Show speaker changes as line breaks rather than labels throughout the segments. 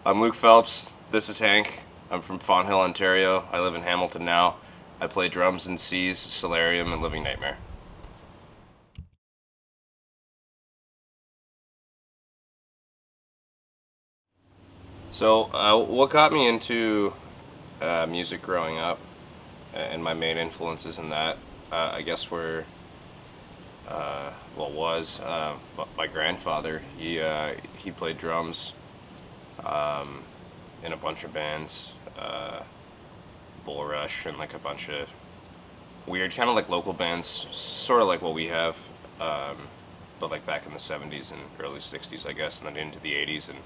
I'm Luc Phelps. This is Hank. I'm from Fonthill, Ontario. I live in Hamilton now. I play drums in C's, Solarium, and Living Nightmare. What got me into music growing up, and my main influences in that, I guess were, my grandfather. He played drums in a bunch of bands, Bull Rush, and like a bunch of weird, kind of like local bands, sort of like what we have, but like back in the 70s and early 60s, I guess, and then into the 80s. And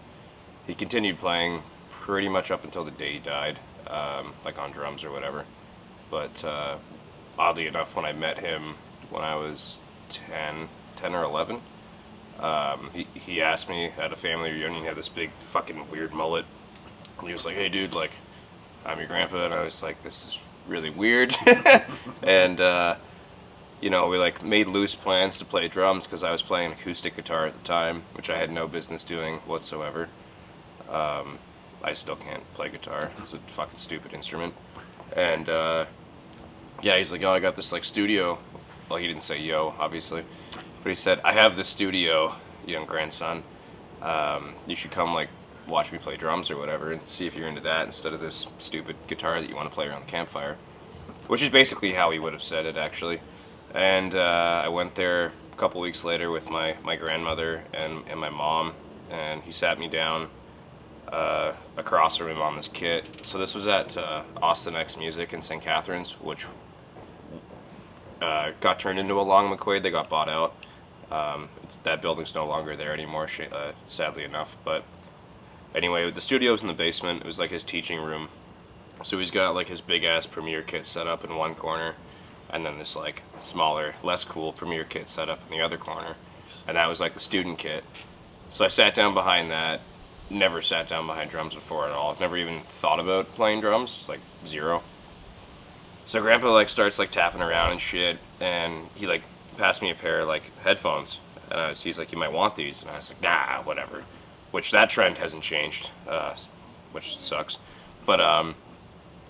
he continued playing pretty much up until the day he died, like on drums or whatever. But oddly enough, when I met him when I was 10 or 11, he asked me at a family reunion. He had this big fucking weird mullet. And he was like, "Hey, dude, like, I'm your grandpa," and I was like, "This is really weird." And we like made loose plans to play drums because I was playing acoustic guitar at the time, which I had no business doing whatsoever. I still can't play guitar. It's a fucking stupid instrument. And yeah, he's like, "Oh, I got this like studio." Well, he didn't say "yo," obviously, but he said, "I have this studio, young grandson. You should come like watch me play drums or whatever, and see if you're into that instead of this stupid guitar that you want to play around the campfire." Which is basically how he would have said it, actually. And I went there a couple weeks later with my grandmother and my mom, and he sat me down across from him on this kit. So this was at Austin X Music in St. Catharines, which got turned into a Long McQuaid. They got bought out. That building's no longer there anymore, sadly enough. But anyway, the studio's in the basement. It was like his teaching room. So he's got like his big ass Premiere kit set up in one corner, and then this like smaller, less cool Premiere kit set up in the other corner. And that was like the student kit. So I sat down behind that. Never sat down behind drums before at all. Never even thought about playing drums, like zero. So Grandpa like starts like tapping around and shit, and he like passed me a pair of like headphones, and he's like, "You might want these," and I was like, "Nah, whatever." Which that trend hasn't changed, which sucks. But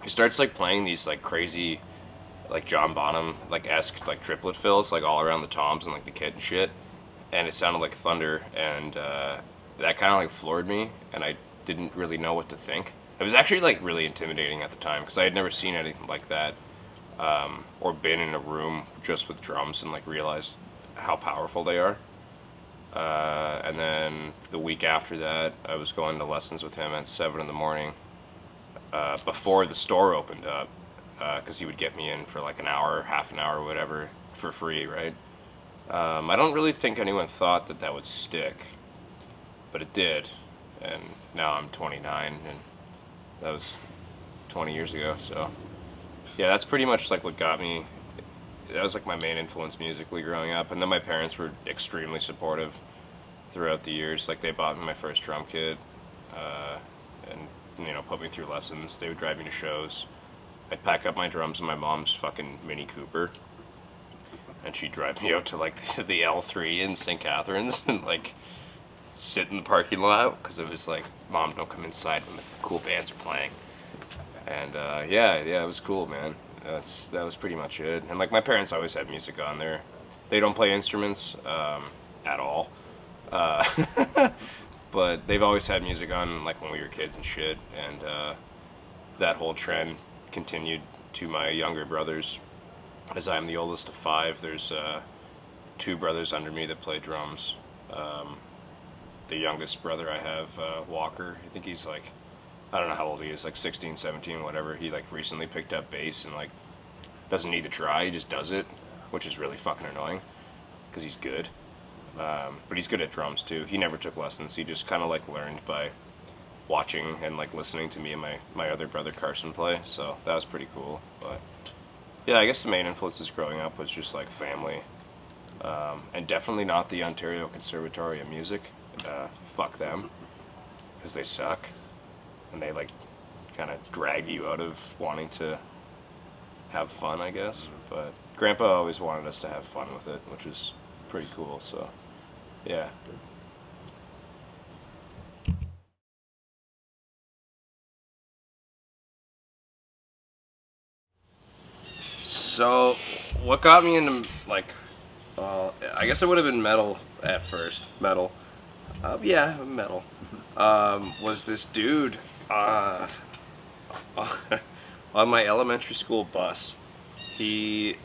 he starts like playing these like crazy, like John Bonham like esque like triplet fills like all around the toms and like the kit and shit, and it sounded like thunder, and that kind of like floored me, and I didn't really know what to think. It was actually like really intimidating at the time because I had never seen anything like that, or been in a room just with drums and like realized how powerful they are. And then the week after that, I was going to lessons with him at 7 in the morning, before the store opened up, because he would get me in for like an hour, half an hour, whatever, for free, right? I don't really think anyone thought that that would stick, but it did. And now I'm 29, and that was 20 years ago. So yeah, that's pretty much like what got me. That was like my main influence musically growing up. And then my parents were extremely supportive throughout the years. Like they bought me my first drum kit, and put me through lessons. They would drive me to shows. I'd pack up my drums in my mom's fucking Mini Cooper, and she'd drive me out to like the L3 in St. Catharines and like sit in the parking lot because it was like, "Mom, don't come inside when the cool bands are playing." And yeah, it was cool, man. That was pretty much it. And like my parents always had music on there. They don't play instruments at all, but they've always had music on like when we were kids and shit. And that whole trend continued to my younger brothers. As I'm the oldest of five, there's two brothers under me that play drums. The youngest brother I have, Walker, I think he's like, I don't know how old he is, like 16, 17, whatever. He like recently picked up bass and like doesn't need to try, he just does it, which is really fucking annoying because he's good. But he's good at drums too. He never took lessons. He just kind of like learned by watching and like listening to me and my other brother Carson play. So that was pretty cool. But yeah, I guess the main influences growing up was just like family, and definitely not the Ontario Conservatory of Music. Fuck them, because they suck, and they like kind of drag you out of wanting to have fun, I guess. But Grandpa always wanted us to have fun with it, which is pretty cool. So yeah. So, what got me into, like, I guess it would have been metal at first. Metal. Yeah, metal. Was this dude on my elementary school bus. He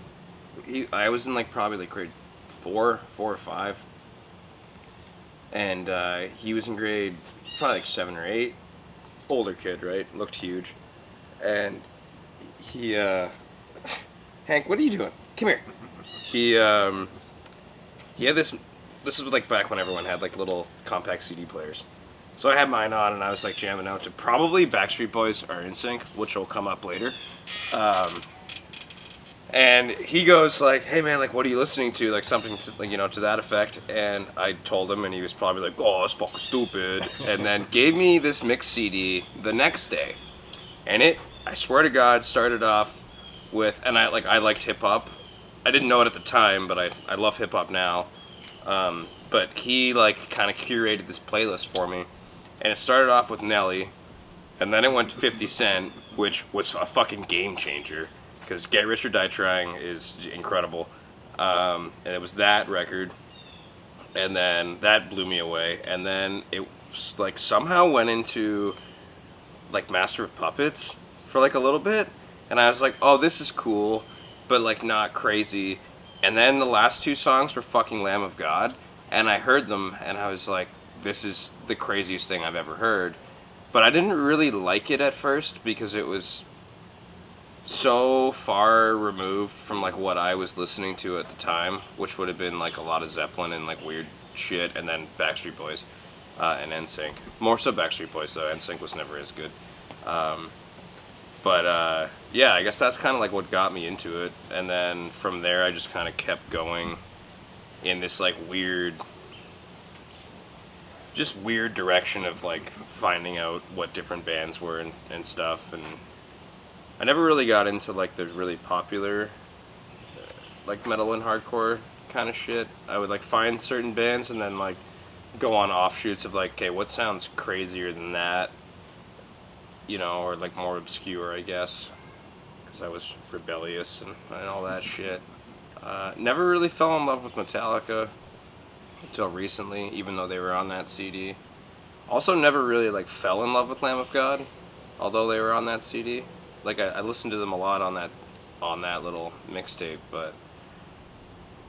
I was in like probably like grade 4 or 5, and he was in grade probably like 7 or 8. Older kid, right? Looked huge, and he Hank, what are you doing? Come here. He had this. This was like back when everyone had like little compact CD players. So I had mine on, and I was like jamming out to probably Backstreet Boys or NSYNC, which will come up later. And he goes like, "Hey man, like, what are you listening to?" Like something to, like, to that effect. And I told him, and he was probably like, "Oh, it's fucking stupid." And then gave me this mix CD the next day, and I swear to God, started off with, and I liked hip hop. I didn't know it at the time, but I love hip hop now. But he like kind of curated this playlist for me, and it started off with Nelly, and then it went to 50 Cent, which was a fucking game changer, because Get Rich or Die Trying is incredible. And it was that record, and then that blew me away, and then it like somehow went into like Master of Puppets for like a little bit, and I was like, oh, this is cool, but like not crazy. And then the last two songs were fucking Lamb of God, and I heard them, and I was like, this is the craziest thing I've ever heard. But I didn't really like it at first because it was so far removed from like what I was listening to at the time, which would have been like a lot of Zeppelin and like weird shit, and then Backstreet Boys and NSYNC. More so Backstreet Boys though. NSYNC was never as good. But yeah, I guess that's kind of like what got me into it, and then from there I just kind of kept going in this like weird direction of like finding out what different bands were and stuff. And I never really got into like the really popular like metal and hardcore kind of shit. I would like find certain bands and then like go on offshoots of like, okay, what sounds crazier than that, or like more obscure, I guess, because I was rebellious and all that shit. Never really fell in love with Metallica until recently, even though they were on that CD. Also never really like fell in love with Lamb of God, although they were on that CD. Like I listened to them a lot on that little mixtape, but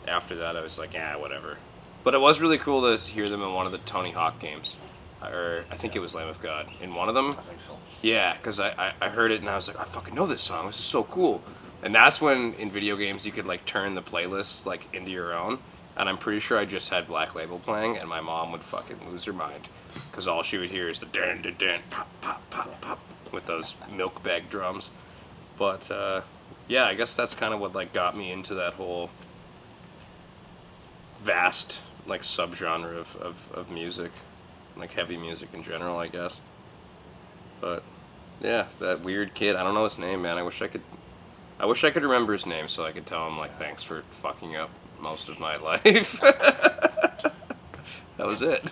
after that I was like, whatever. But it was really cool to hear them in one of the Tony Hawk games. Or I think it was Lamb of God in one of them.
I think so.
Yeah, because I heard it and I was like, I fucking know this song. This is so cool. And that's when in video games you could like turn the playlists like into your own. And I'm pretty sure I just had Black Label playing, and my mom would fucking lose her mind, because all she would hear is the dun dun dun pop pop pop pop with those milk bag drums. But yeah, I guess that's kind of what like got me into that whole vast like subgenre of music, like heavy music in general, I guess. But yeah, that weird kid, I don't know his name, man. I wish I could remember his name so I could tell him like, thanks for fucking up most of my life. That was it.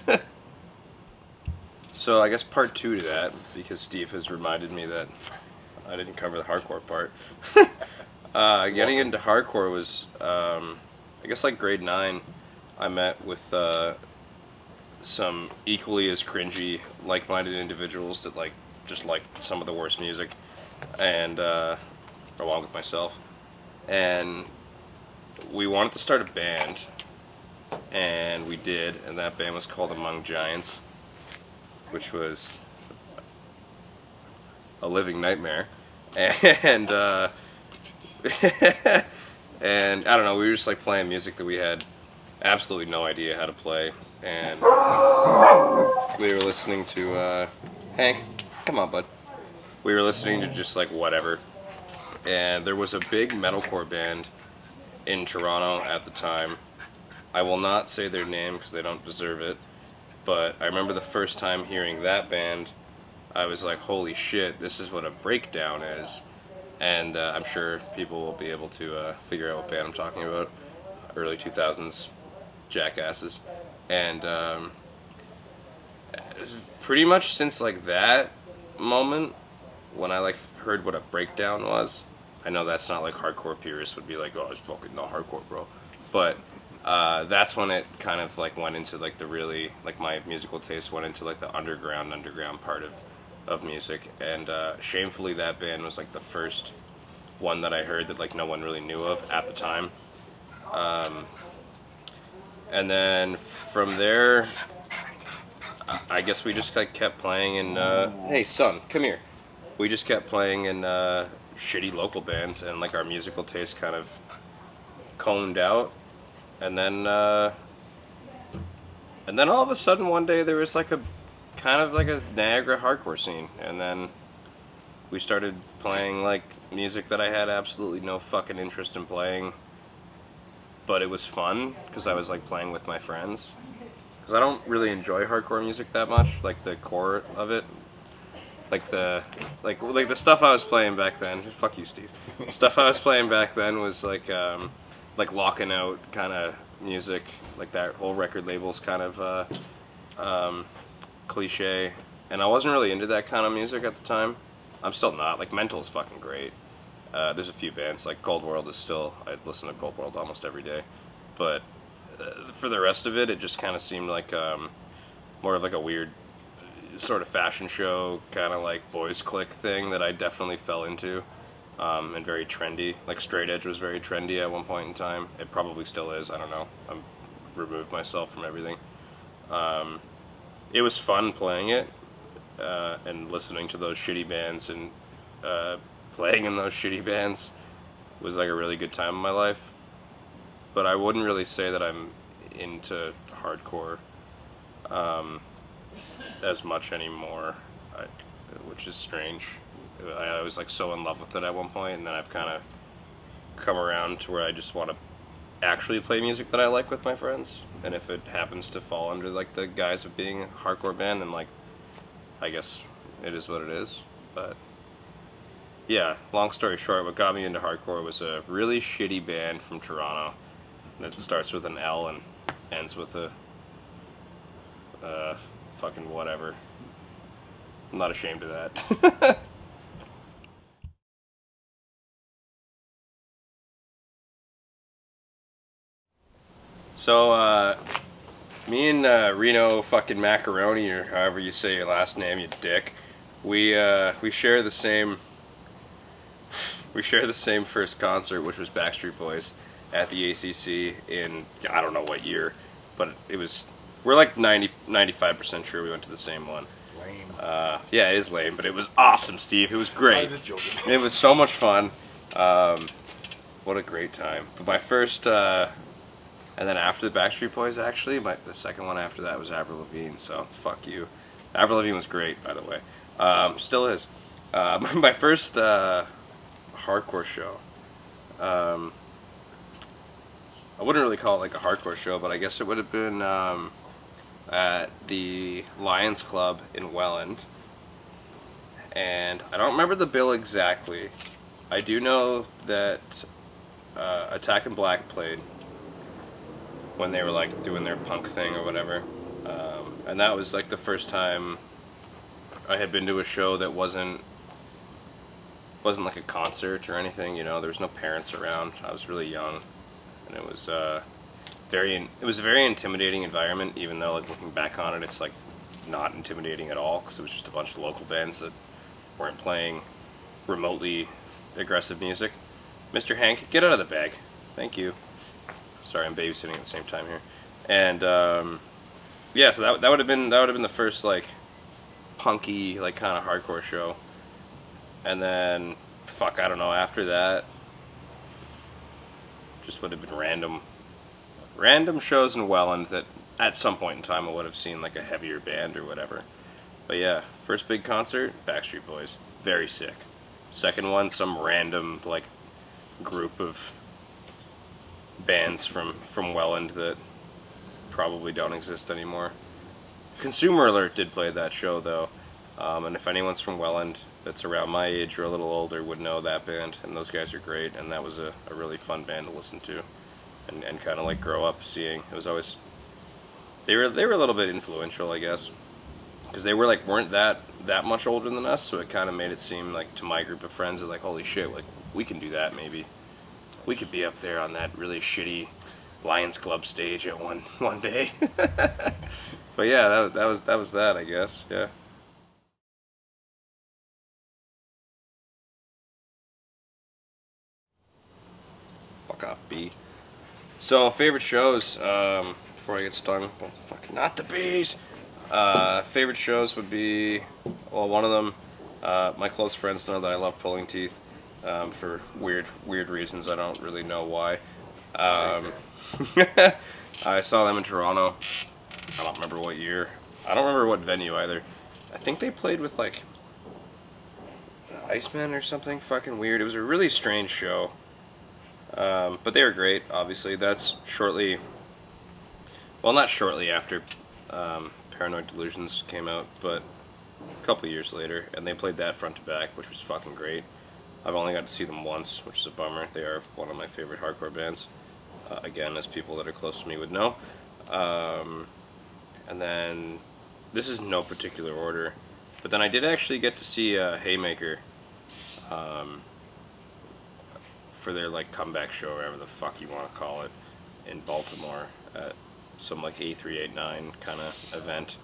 So I guess part 2 to that, because Steve has reminded me that I didn't cover the hardcore part. Getting into hardcore was, I guess like grade 9, I met with some equally as cringy, like-minded individuals that like just liked some of the worst music, and along with myself, and we wanted to start a band, and we did, and that band was called Among Giants, which was a living nightmare. And and I don't know, we were just like playing music that we had absolutely no idea how to play, and we were listening to Hank, come on bud, we were listening to just like whatever. And there was a big metalcore band in Toronto at the time. I will not say their name because they don't deserve it, but I remember the first time hearing that band, I was like, holy shit, this is what a breakdown is. And I'm sure people will be able to figure out what band I'm talking about. Early 2000s jackasses. And pretty much since like that moment, when I like heard what a breakdown was, I know that's not like hardcore purists would be like, oh, it's fucking not hardcore, bro. But that's when it kind of like went into like the really, like my musical taste went into like the underground part of music. And shamefully that band was like the first one that I heard that like no one really knew of at the time. And then from there, I guess we just like kept playing in. Hey, son, come here. We just kept playing in shitty local bands, and like our musical taste kind of coned out. And then all of a sudden one day there was like a kind of like a Niagara hardcore scene, and then we started playing like music that I had absolutely no fucking interest in playing, but it was fun because I was like playing with my friends. Because I don't really enjoy hardcore music that much, like the core of it, like the stuff I was playing back then. Fuck you, Steve. The stuff I was playing back then was like locking out kind of music, like that whole record labels kind of cliche, and I wasn't really into that kind of music at the time. I'm still not. Like Mental is fucking great. There's a few bands like Cold World is still. I listen to Cold World almost every day, but for the rest of it, it just kind of seemed like more of like a weird sort of fashion show kind of like boys clique thing that I definitely fell into, and very trendy. Like straight edge was very trendy at one point in time. It probably still is. I don't know. I've removed myself from everything. It was fun playing it and listening to those shitty bands and playing in those shitty bands was like a really good time in my life. But I wouldn't really say that I'm into hardcore as much anymore, which is strange. I was like so in love with it at one point, and then I've kind of come around to where I just want to actually play music that I like with my friends. And if it happens to fall under like the guise of being a hardcore band, then like I guess it is what it is. But yeah, long story short, what got me into hardcore was a really shitty band from Toronto that starts with an L and ends with a fucking whatever. I'm not ashamed of that. So, me and Reno fucking Macaroni, or however you say your last name, you dick, we share the same first concert, which was Backstreet Boys at the ACC in, I don't know what year, but we're like 95% sure we went to the same one.
Lame.
Yeah, it is lame, but it was awesome, Steve. It was great.
I was just joking.
It was so much fun. What a great time. But my first, and then after the Backstreet Boys, actually, the second one after that was Avril Lavigne, so fuck you. Avril Lavigne was great, by the way. Still is. My first hardcore show. I wouldn't really call it like a hardcore show, but I guess it would have been at the Lions Club in Welland. And I don't remember the bill exactly. I do know that Attack in Black played when they were like doing their punk thing or whatever. And that was like the first time I had been to a show that wasn't like a concert or anything, you know. There was no parents around. I was really young, and it was a very intimidating environment. Even though, like, looking back on it, it's like not intimidating at all because it was just a bunch of local bands that weren't playing remotely aggressive music. Mr. Hank, get out of the bag. Thank you. Sorry, I'm babysitting at the same time here. And yeah, so that would have been the first like punky, like kind of hardcore show. And then fuck, I don't know, after that just would have been random shows in Welland that at some point in time I would have seen like a heavier band or whatever. But yeah, first big concert, Backstreet Boys. Very sick. Second one, some random like group of bands from Welland that probably don't exist anymore. Consumer Alert did play that show though, and if anyone's from Welland that's around my age or a little older would know that band, and those guys are great, and that was a really fun band to listen to and kind of like grow up seeing. It was always they were a little bit influential, I guess, because they weren't that much older than us, so it kind of made it seem like to my group of friends, like, holy shit, like we can do that maybe. We could be up there on that really shitty Lions Club stage at one day. But yeah, that was that, I guess. Yeah. Fuck off, B. So favorite shows. Before I get stung. Well, fuck, not the bees. Favorite shows would be, well, one of them. My close friends know that I love pulling teeth. For weird reasons. I don't really know why. I saw them in Toronto. I don't remember what year. I don't remember what venue either. I think they played with like Iceman or something fucking weird. It was a really strange show. But they were great, obviously. That's shortly, well, not shortly after Paranoid Delusions came out, but a couple years later. And they played that front to back, which was fucking great. I've only got to see them once, which is a bummer. They are one of my favorite hardcore bands. Again, as people that are close to me would know. And then, this is no particular order, but then I did actually get to see Haymaker for their like comeback show, or whatever the fuck you want to call it, in Baltimore at some like A389 kind of event.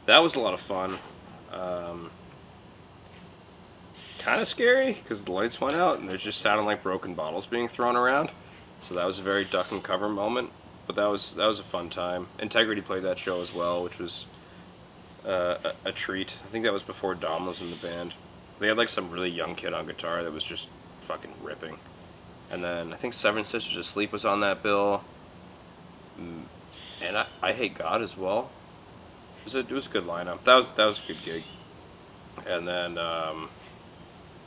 That was a lot of fun. Kind of scary because the lights went out and there just sounded like broken bottles being thrown around. So that was a very duck and cover moment, but that was a fun time. Integrity played that show as well, which was a treat. I think that was before Dom was in the band. They had like some really young kid on guitar that was just fucking ripping. And then I think Seven Sisters of Sleep was on that bill. And I Hate God as well. It was a good lineup. That was a good gig. And then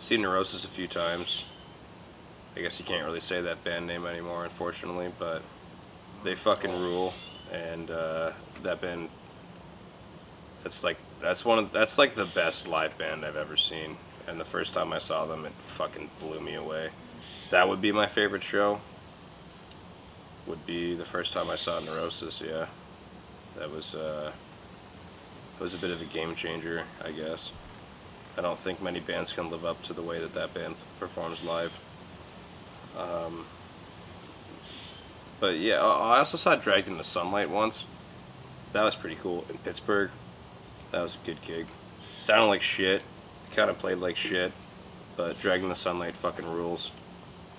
seen Neurosis a few times. I guess you can't really say that band name anymore, unfortunately, but they fucking rule. And that band, that's like the best live band I've ever seen. And the first time I saw them, it fucking blew me away. That would be my favorite show. Would be the first time I saw Neurosis. Yeah, that was a bit of a game changer, I guess. I don't think many bands can live up to the way that band performs live. But yeah, I also saw Dragged into Sunlight once. That was pretty cool in Pittsburgh. That was a good gig. Sounded like shit. Kind of played like shit, but Dragged into Sunlight fucking rules.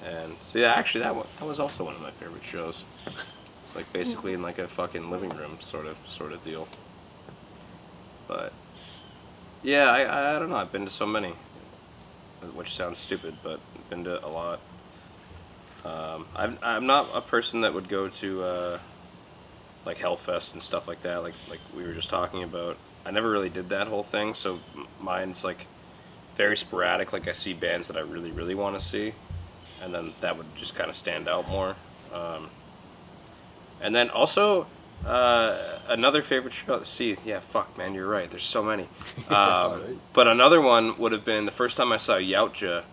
And so yeah, actually that was also one of my favorite shows. It's like basically in like a fucking living room sort of deal. But yeah, I don't know. I've been to so many, which sounds stupid, but I've been to a lot. I'm not a person that would go to like Hellfest and stuff like that, like we were just talking about. I never really did that whole thing, so mine's like very sporadic. Like I see bands that I really want to see, and then that would just kind of stand out more. And then also another favorite show. See, yeah, fuck, man, you're right. There's so many.
Right.
But another one would have been the first time I saw Yautja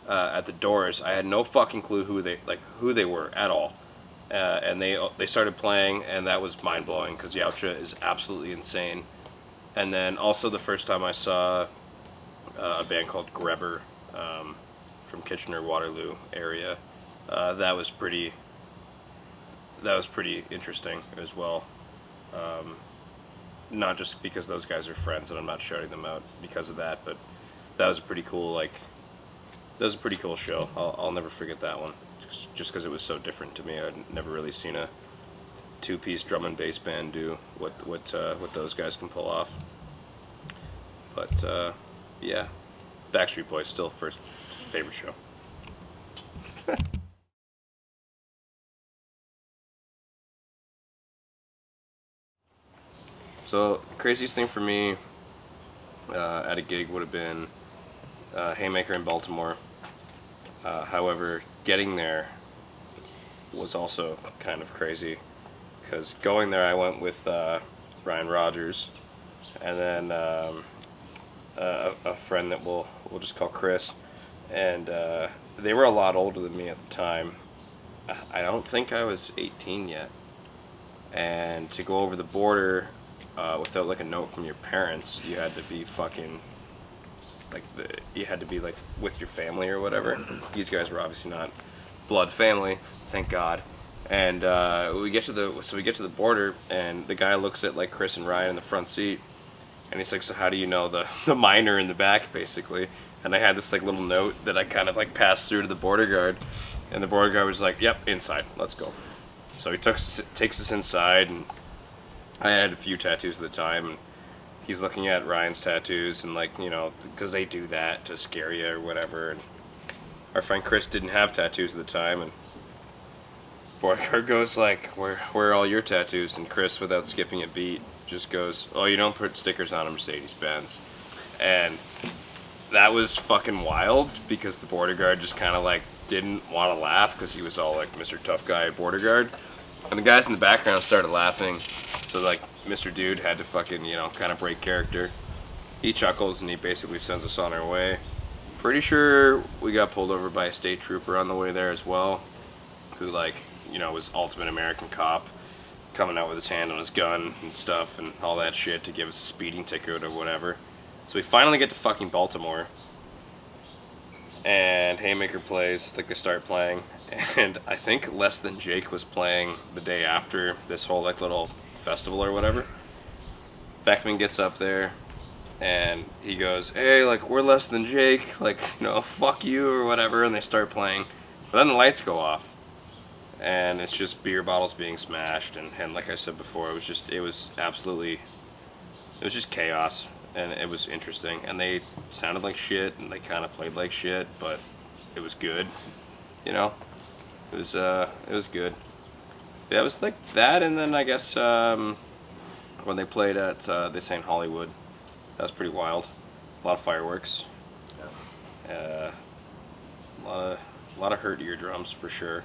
at the Doors. I had no fucking clue who they were at all, and they started playing, and that was mind blowing because Yautja is absolutely insane. And then also the first time I saw a band called Greber from Kitchener Waterloo area, that was pretty interesting as well. Not just because those guys are friends and I'm not shouting them out because of that, but that was a pretty cool show. I'll never forget that one, just because it was so different to me. I'd never really seen a two-piece drum and bass band do what those guys can pull off. But yeah, Backstreet Boys still first favorite show. So craziest thing for me at a gig would have been Haymaker in Baltimore. However, getting there was also kind of crazy because going there I went with Ryan Rogers and then a friend that we'll just call Chris, and they were a lot older than me at the time. I don't think I was 18 yet, and to go over the border without like a note from your parents, you had to be fucking like you had to be like with your family or whatever. These guys were obviously not blood family, thank God. And we get to the border, and the guy looks at like Chris and Ryan in the front seat, and he's like, "So how do you know the minor in the back, basically?" And I had this like little note that I kind of like passed through to the border guard, and the border guard was like, "Yep, inside, let's go." So he takes us inside, and I had a few tattoos at the time, and he's looking at Ryan's tattoos, and like, you know, because they do that to scare you or whatever. And our friend Chris didn't have tattoos at the time, and border guard goes like, where are all your tattoos? And Chris, without skipping a beat, just goes, "Oh, you don't put stickers on a Mercedes-Benz." And that was fucking wild, because the border guard just kind of like didn't want to laugh, because he was all like Mr. Tough Guy border guard. And the guys in the background started laughing, so like Mr. Dude had to fucking, you know, kind of break character. He chuckles and he basically sends us on our way. Pretty sure we got pulled over by a state trooper on the way there as well, who like, you know, was ultimate American cop, coming out with his hand on his gun and stuff and all that shit to give us a speeding ticket or whatever. So we finally get to fucking Baltimore, and Haymaker plays, like they start playing, and I think Less Than Jake was playing the day after this whole like little festival or whatever. Beckman gets up there, and he goes, "Hey, like, we're Less Than Jake, like, you know, fuck you," or whatever, and they start playing. But then the lights go off, and it's just beer bottles being smashed, and like I said before, it was just chaos, and it was interesting, and they sounded like shit, and they kind of played like shit, but it was good, you know? It was good. Yeah, it was like that, and then I guess when they played at they sang Hollywood, that was pretty wild. A lot of fireworks. Yeah. A lot of hurt eardrums for sure.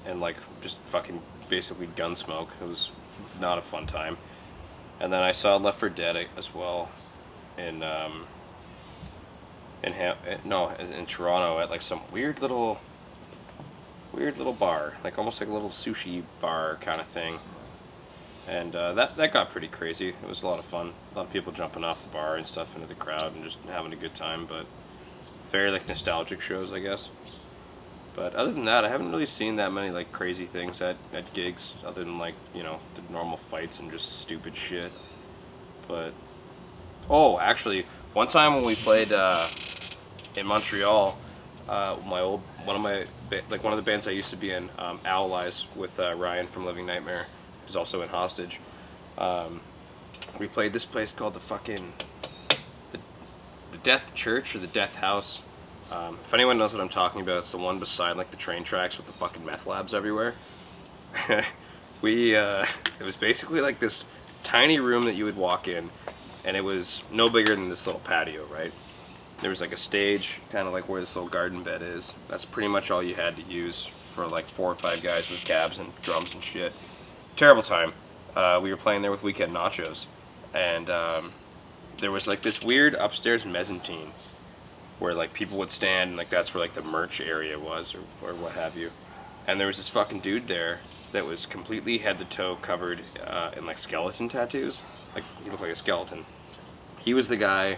And like just fucking basically gun smoke. It was not a fun time. And then I saw Left 4 Dead as well in Toronto at like some weird little bar, like almost like a little sushi bar kind of thing. And that got pretty crazy. It was a lot of fun. A lot of people jumping off the bar and stuff into the crowd and just having a good time, but very like nostalgic shows, I guess. But other than that, I haven't really seen that many like crazy things at gigs, other than like, you know, the normal fights and just stupid shit. But actually, one time when we played in Montreal, one of the bands I used to be in, Owl Eyes, with Ryan from Living Nightmare, who's also in Hostage. We played this place called the Death Church or the Death House. If anyone knows what I'm talking about, it's the one beside like the train tracks with the fucking meth labs everywhere. It was basically like this tiny room that you would walk in, and it was no bigger than this little patio, right? There was like a stage, kind of like where this little garden bed is. That's pretty much all you had to use for like 4 or 5 guys with cabs and drums and shit. Terrible time. We were playing there with Weekend Nachos, and there was like this weird upstairs mezzanine where like people would stand, and like that's where like the merch area was, or what have you. And there was this fucking dude there that was completely head to toe covered in like skeleton tattoos. Like he looked like a skeleton. He was the guy.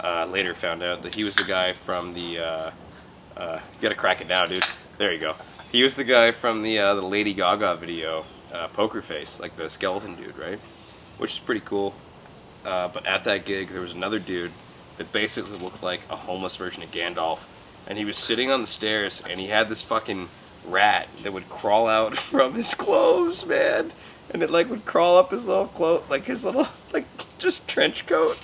Later found out that he was the guy from the. You gotta crack it now, dude. There you go. He was the guy from the Lady Gaga video, Poker Face, like the skeleton dude, right? Which is pretty cool. But at that gig, there was another dude that basically looked like a homeless version of Gandalf, and he was sitting on the stairs, and he had this fucking rat that would crawl out from his clothes, man, and it like would crawl up his little like his little like just trench coat,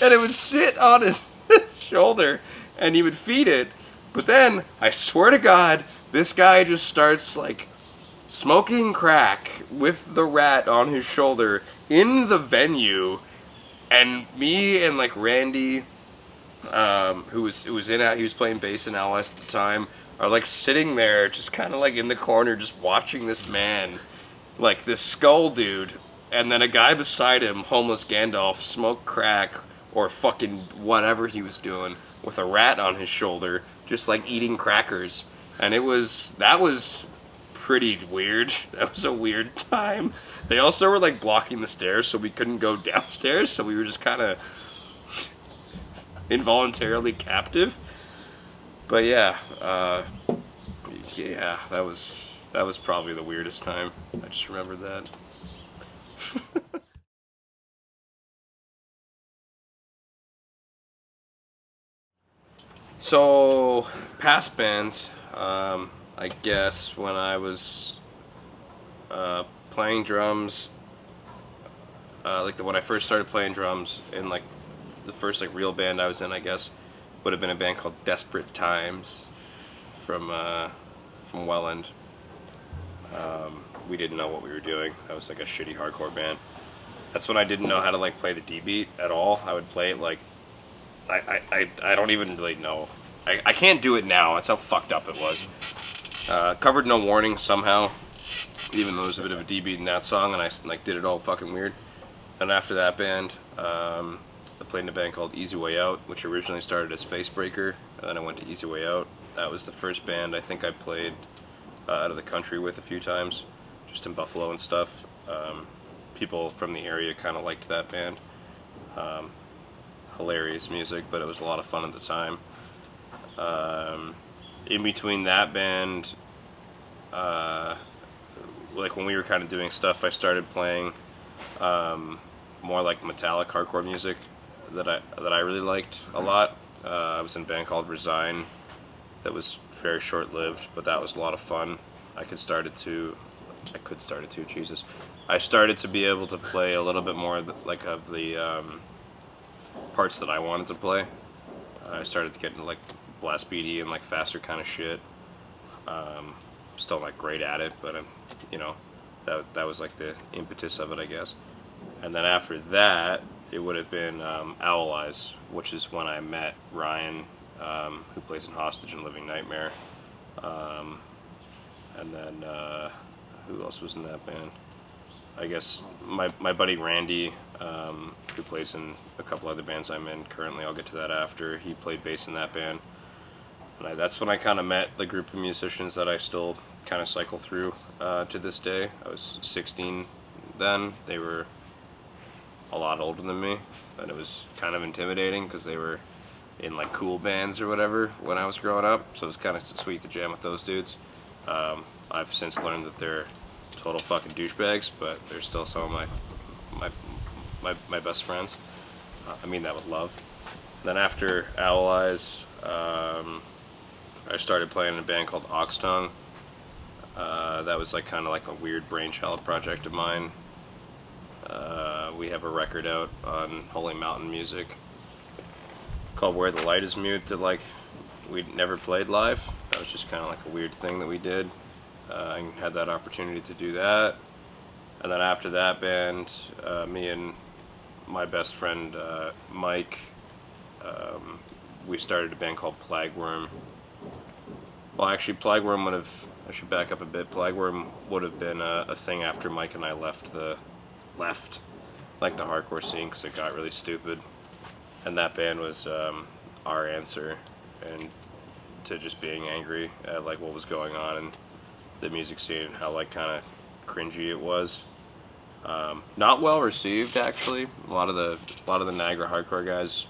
and it would sit on his shoulder, and he would feed it. But then I swear to God, this guy just starts like smoking crack with the rat on his shoulder in the venue. And me and like Randy, who was playing bass in Alice at the time, are like sitting there just kind of like in the corner just watching this man, like this skull dude, and then a guy beside him, homeless Gandalf, smoke crack or fucking whatever he was doing with a rat on his shoulder, just like eating crackers. And that was pretty weird. That was a weird time. They also were like blocking the stairs, so we couldn't go downstairs, so we were just kind of involuntarily captive. But yeah, yeah, that was probably the weirdest time. I just remembered that. So, past bands, I guess when I was playing drums, when I first started playing drums in like the first like real band I was in, I guess, would have been a band called Desperate Times from Welland. We didn't know what we were doing. That was like a shitty hardcore band. That's when I didn't know how to like play the D beat at all. I would play it like I don't even really know. I can't do it now. That's how fucked up it was. Covered No Warning somehow, even though there's a bit of a D beat in that song, and I like did it all fucking weird. And after that band, I played in a band called Easy Way Out, which originally started as Facebreaker, and then I went to Easy Way Out. That was the first band I think I played out of the country with a few times, just in Buffalo and stuff. People from the area kind of liked that band. Hilarious music, but it was a lot of fun at the time. In between that band, like when we were kind of doing stuff, I started playing more like metallic hardcore music that I really liked a lot. I was in a band called Resign that was very short-lived, but that was a lot of fun. I started to Jesus. I started to be able to play a little bit more like of the parts that I wanted to play. I started to get into like blast beaty and like faster kind of shit. Still not great at it, but you know, that was like the impetus of it, I guess. And then after that, it would have been Owl Eyes, which is when I met Ryan, who plays in Hostage and Living Nightmare. And then who else was in that band? I guess my buddy Randy, who plays in a couple other bands I'm in currently. I'll get to that after. He played bass in that band. And that's when I kind of met the group of musicians that I still kind of cycle through to this day. I was 16 then. They were a lot older than me, and it was kind of intimidating because they were in like cool bands or whatever when I was growing up, so it was kind of sweet to jam with those dudes. I've since learned that they're total fucking douchebags, but they're still some of my best friends. I mean that with love. Then after Owl Eyes, I started playing in a band called Oxtongue. That was like kind of like a weird brainchild project of mine. We have a record out on Holy Mountain Music called Where the Light is Mute that like we'd never played live. That was just kind of like a weird thing that we did. I had that opportunity to do that. And then after that band, me and my best friend Mike, we started a band called Plagworm. Well, actually, Plagworm would have, I should back up a bit, Plagworm would have been a thing after Mike and I left the hardcore scene because it got really stupid. And that band was our answer and to just being angry at like what was going on in the music scene and how like kind of cringy it was. Not well received actually. A lot of the Niagara hardcore guys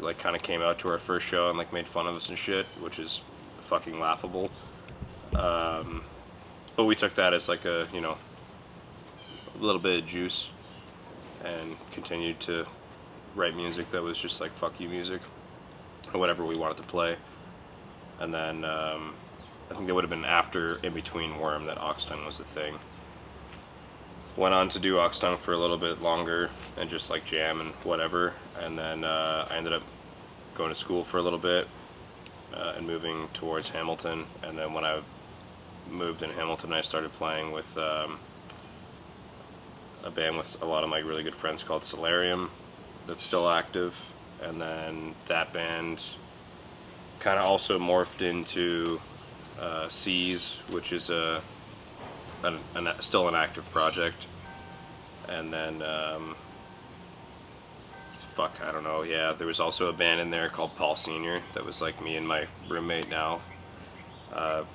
like kind of came out to our first show and like made fun of us and shit, which is fucking laughable. But we took that as like a, you know, a little bit of juice and continued to write music that was just like fuck you music or whatever we wanted to play. And then I think it would have been after In Between Worm that Oxtongue was the thing. Went on to do Oxtongue for a little bit longer and just like jam and whatever. And then I ended up going to school for a little bit and moving towards Hamilton. And then when I moved in Hamilton, I started playing with a band with a lot of my really good friends called Solarium that's still active. And then that band kind of also morphed into Seas, which is still an active project. And then I don't know, yeah, there was also a band in there called Paul Senior that was like me and my roommate now.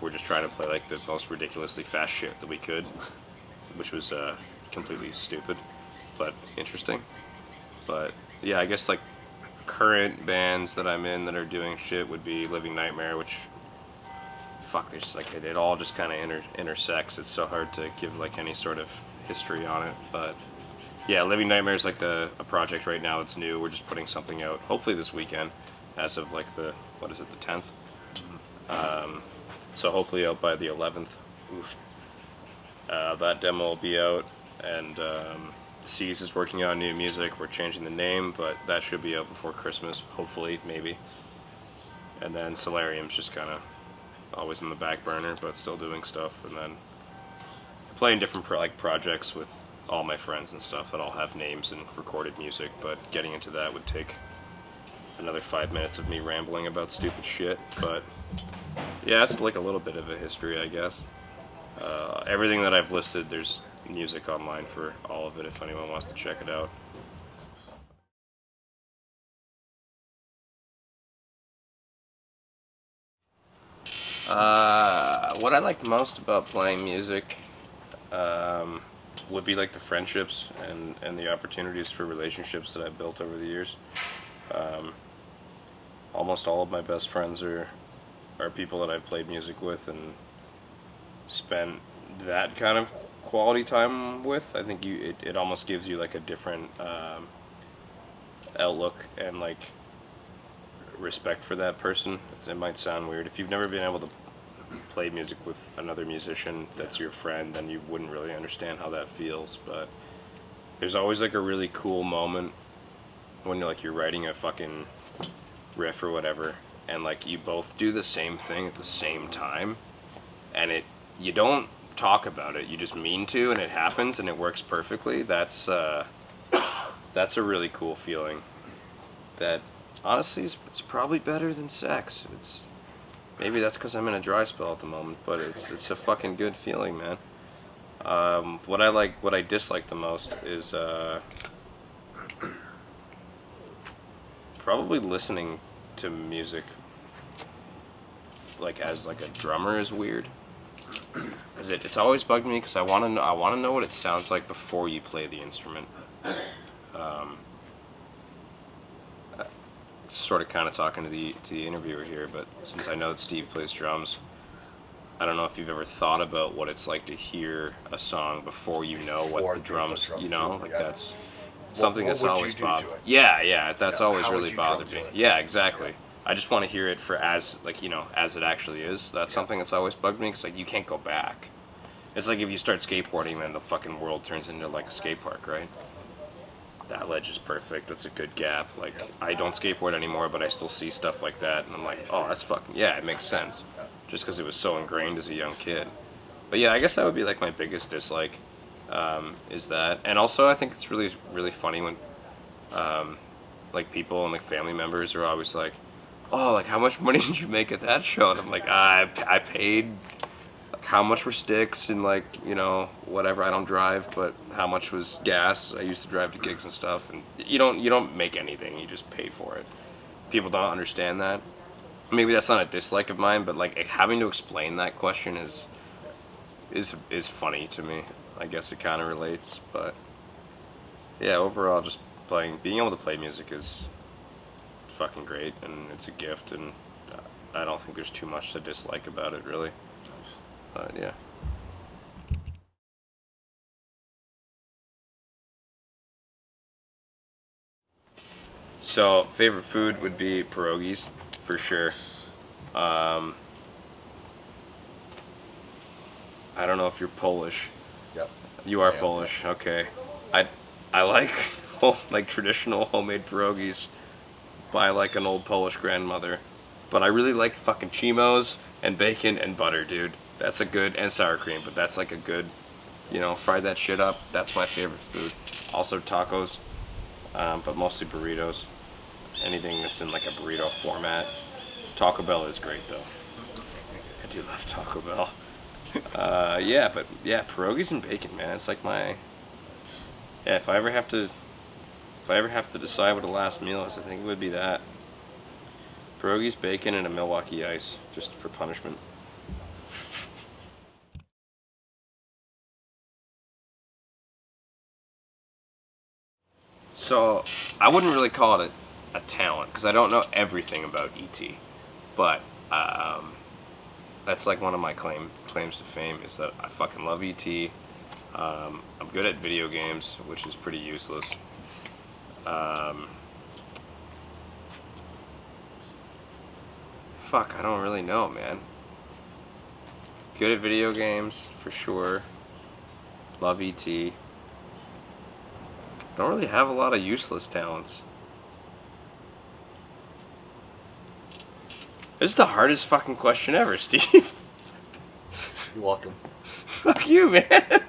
We're just trying to play like the most ridiculously fast shit that we could, which was completely stupid but interesting. But yeah, I guess like a current bands that I'm in that are doing shit would be Living Nightmare, which, fuck, there's just like, it all just kind of intersects. It's so hard to give like any sort of history on it, but yeah, Living Nightmare is like a project right now. It's new. We're just putting something out, hopefully this weekend, as of like the, what is it, the 10th? So hopefully out by the 11th. Oof. That demo will be out, and C's is working on new music. We're changing the name, but that should be out before Christmas, hopefully, maybe. And then Solarium's just kind of always in the back burner, but still doing stuff. And then playing different projects with all my friends and stuff that all have names and recorded music, but getting into that would take another 5 minutes of me rambling about stupid shit. But yeah, it's like a little bit of a history, I guess. Everything that I've listed, there's music online for all of it if anyone wants to check it out. What I like most about playing music would be like the friendships and the opportunities for relationships that I've built over the years. Almost all of my best friends are people that I've played music with and spent that kind of quality time with. I think it almost gives you like a different outlook and like respect for that person. It might sound weird. If you've never been able to play music with another musician that's your friend, then you wouldn't really understand how that feels. But there's always like a really cool moment when you're writing a fucking riff or whatever, and like you both do the same thing at the same time, and you don't talk about it, you just mean to, and it happens and it works perfectly. That's a really cool feeling that honestly is probably better than sex. Maybe that's because I'm in a dry spell at the moment, but it's a fucking good feeling, man. What I dislike the most is probably listening to music like as like a drummer is weird, because it's always bugged me, because I want to know what it sounds like before you play the instrument. Sort of kind of talking to the interviewer here, but since I know that Steve plays drums, I don't know if you've ever thought about what it's like to hear a song before you know what the drums, you know, like that's something that's always bothered. Yeah, that's always really bothered me. Yeah, exactly. I just want to hear it for as as it actually is. That's something that's always bugged me, because like you can't go back. It's like if you start skateboarding, then the fucking world turns into like a skate park, right? That ledge is perfect. That's a good gap. Like, I don't skateboard anymore, but I still see stuff like that, and I'm like, oh, that's fucking, yeah, it makes sense. Just because it was so ingrained as a young kid. But yeah, I guess that would be like my biggest dislike, is that. And also, I think it's really, really funny when, like, people and like family members are always like, oh, like, how much money did you make at that show? And I'm like, I paid. How much were sticks and like, whatever. I don't drive, but how much was gas? I used to drive to gigs and stuff, and you don't make anything, you just pay for it. People don't understand that. Maybe that's not a dislike of mine, but like having to explain that question is funny to me. I guess it kind of relates, but yeah, overall just being able to play music is fucking great, and it's a gift, and I don't think there's too much to dislike about it, really. But yeah. So favorite food would be pierogies, for sure. I don't know if you're Polish.
Yep.
You are Polish, okay. I like like traditional homemade pierogies by like an old Polish grandmother. But I really like fucking chimos and bacon and butter, dude. That's a good, and sour cream, but that's like a good, fry that shit up. That's my favorite food. Also tacos, but mostly burritos. Anything that's in like a burrito format. Taco Bell is great though. I do love Taco Bell. But pierogies and bacon, man. It's like my, if I ever have to decide what a last meal is, I think it would be that. Pierogies, bacon, and a Milwaukee Ice, just for punishment. So, I wouldn't really call it a talent, because I don't know everything about E.T., but that's like one of my claims to fame, is that I fucking love E.T. I'm good at video games, which is pretty useless. Fuck, I don't really know, man. Good at video games, for sure. Love E.T. Don't really have a lot of useless talents. This is the hardest fucking question ever, Steve.
You're welcome.
Fuck you, man.